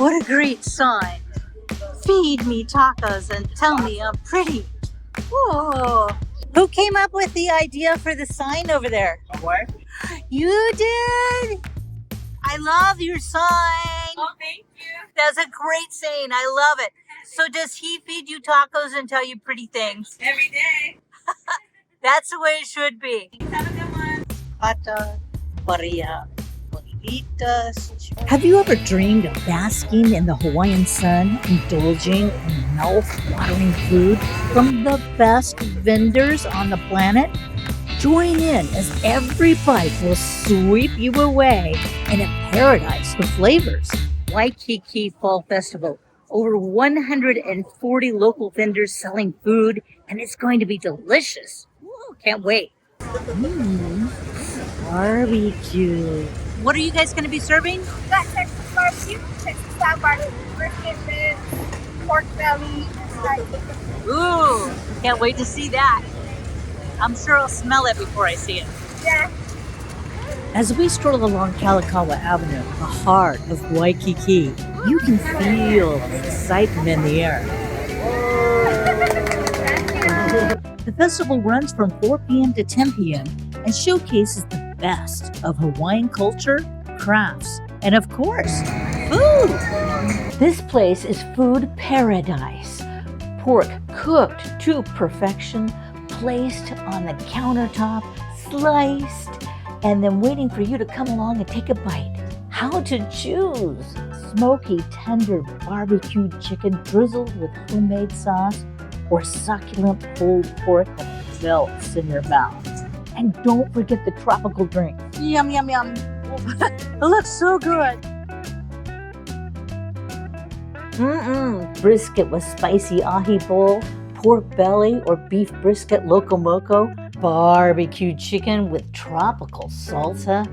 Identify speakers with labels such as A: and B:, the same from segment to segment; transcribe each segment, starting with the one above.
A: What a great sign. Feed me tacos and tell me I'm pretty. Whoa. Who came up with the idea for the sign over there?
B: My wife.
A: You did? I love your sign.
C: Oh, thank you.
A: That's a great saying. I love it. So does he feed you tacos and tell you pretty things?
C: Every day.
A: That's the way it should be.
C: Have a good one.
A: Pata, paria, bolitas. Have you ever dreamed of basking in the Hawaiian sun, indulging in mouth-watering food from the best vendors on the planet? Join in as every bite will sweep you away in a paradise of flavors. Waikiki Fall Festival. Over 140 local vendors selling food, and it's going to be delicious. Ooh, can't wait. Barbecue. What are you guys going to be serving?
C: We got Texas barbecue, Texas style barbecue, brisket ribs, pork belly, and fried chicken.
A: Ooh, can't wait to see that. I'm sure I'll smell it before I see it.
C: Yeah.
A: As we stroll along Kalakaua Avenue, the heart of Waikiki, you can feel the excitement in the air. The festival runs from 4 p.m. to 10 p.m. and showcases the best of Hawaiian culture, crafts, and of course, food. This place is Foodie Paradise. Pork cooked to perfection, placed on the countertop, sliced, and then waiting for you to come along and take a bite. How to choose? Smoky, tender barbecued chicken drizzled with homemade sauce, or succulent pulled pork that melts in your mouth. And don't forget the tropical drink. Yum, yum, yum. It looks so good. Brisket with spicy ahi bowl, pork belly or beef brisket loco moco, barbecue chicken with tropical salsa,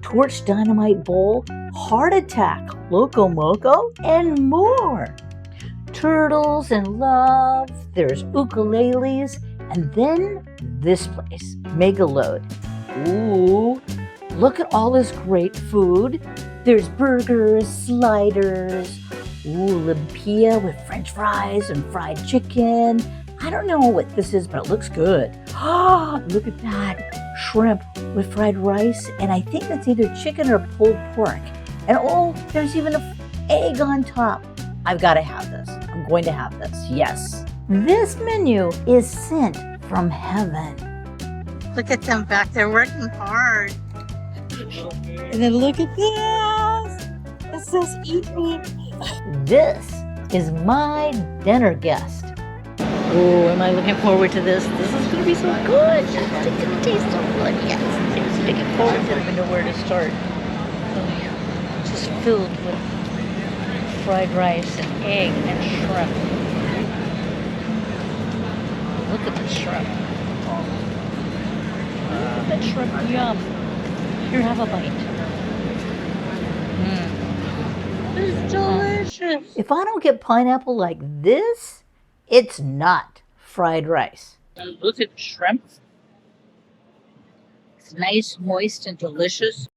A: torch dynamite bowl, heart attack loco moco, and more. Turtles and love, there's ukuleles, and then this place, Megaload. Ooh, look at all this great food. There's burgers, sliders, lumpia with french fries and fried chicken. I don't know what this is, but it looks good. Ah, look at that. Shrimp with fried rice, and I think that's either chicken or pulled pork. And oh, there's even an egg on top. I've got to have this. I'm going to have this, yes. This menu is sent from heaven. Look at them back there working hard. And then look at this. It says eat me. This is my dinner guest. Oh, am I looking forward to this? This is going to be so good. It's going to taste so good. Yes, I'm looking forward to it. I don't even know where to start. Oh, just filled with fried rice and egg and shrimp. Look at the shrimp. Look at that shrimp. Yum. Here, have a bite. It's delicious. If I don't get pineapple like this, it's not fried rice. Look at the shrimp. It's nice, moist, and delicious.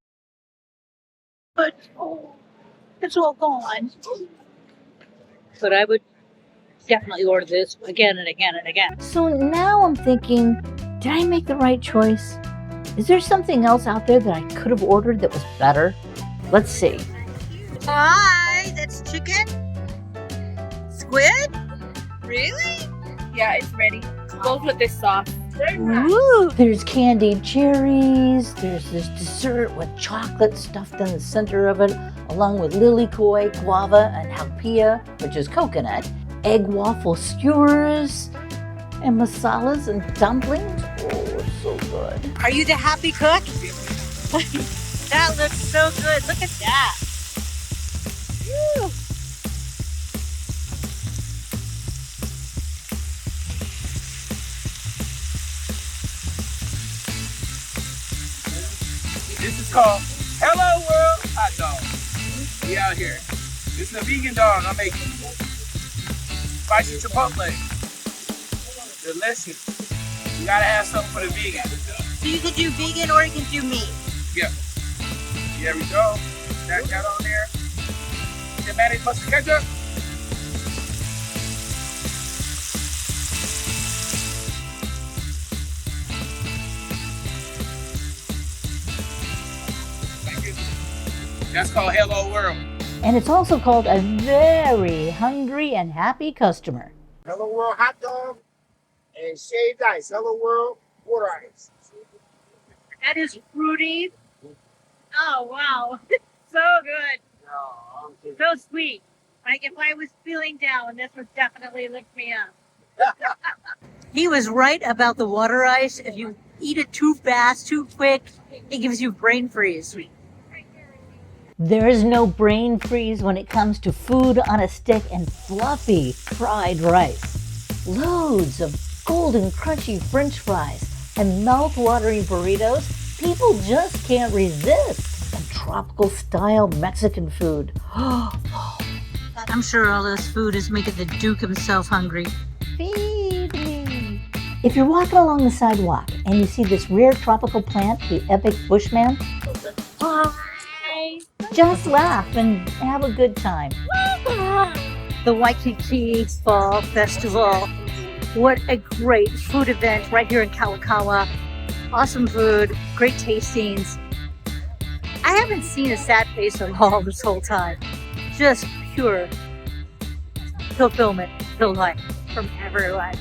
A: But, oh, it's all gone. But I would definitely order this again and again and again. So now I'm thinking, did I make the right choice? Is there something else out there that I could have ordered that was better? Let's see. Hi, that's chicken? Squid? Really?
C: Yeah, it's ready. Goes with this sauce.
A: Ooh, there's candied cherries. There's this dessert with chocolate stuffed in the center of it, along with lilikoi, guava, and haupia, which is coconut, egg waffle skewers, and masalas and dumplings. Oh, it's so good. Are you the happy cook? That looks so good. Look at that. Woo.
B: This is called Hello World Hot Dog. We out here. This is a vegan dog I'm making. Spicy chipotle. Delicious. You gotta have something for the vegan.
A: So you can do vegan or you can do meat.
B: Yeah. There we go. That on there. the mayonnaise mustard ketchup. Thank you. That's called Hello World.
A: And it's also called a very hungry and happy customer.
D: Hello World hot dog and shaved ice. Hello World water ice.
C: That is fruity. Oh, wow. So good. So sweet. Like if I was feeling down, this would definitely lift me up.
A: He was right about the water ice. If you eat it too fast, too quick, it gives you brain freeze. There is no brain freeze when it comes to food on a stick and fluffy fried rice. Loads of golden crunchy French fries and mouth-watering burritos. People just can't resist. And tropical style Mexican food. I'm sure all this food is making the Duke himself hungry. Feed me. If you're walking along the sidewalk and you see this rare tropical plant, the Epic Bushman, just laugh and have a good time. The Waikiki Fall Festival. What a great food event right here in Kalakaua. Awesome food, great tastings. I haven't seen a sad face at all this whole time. Just pure fulfillment, delight from everyone.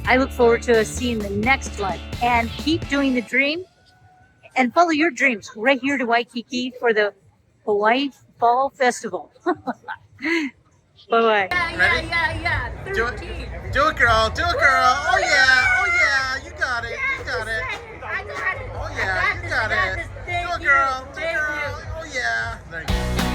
A: I look forward to seeing the next one and keep doing the dream and follow your dreams right here to Waikiki for the Hawaii Fall Festival. Bye-bye.
C: Yeah.
E: Do it, girl. Do it, girl. Oh yeah. You got it. You got it.
C: I got it.
E: Oh yeah, you got it. Do it, girl. Do it, girl. Oh yeah. There you go.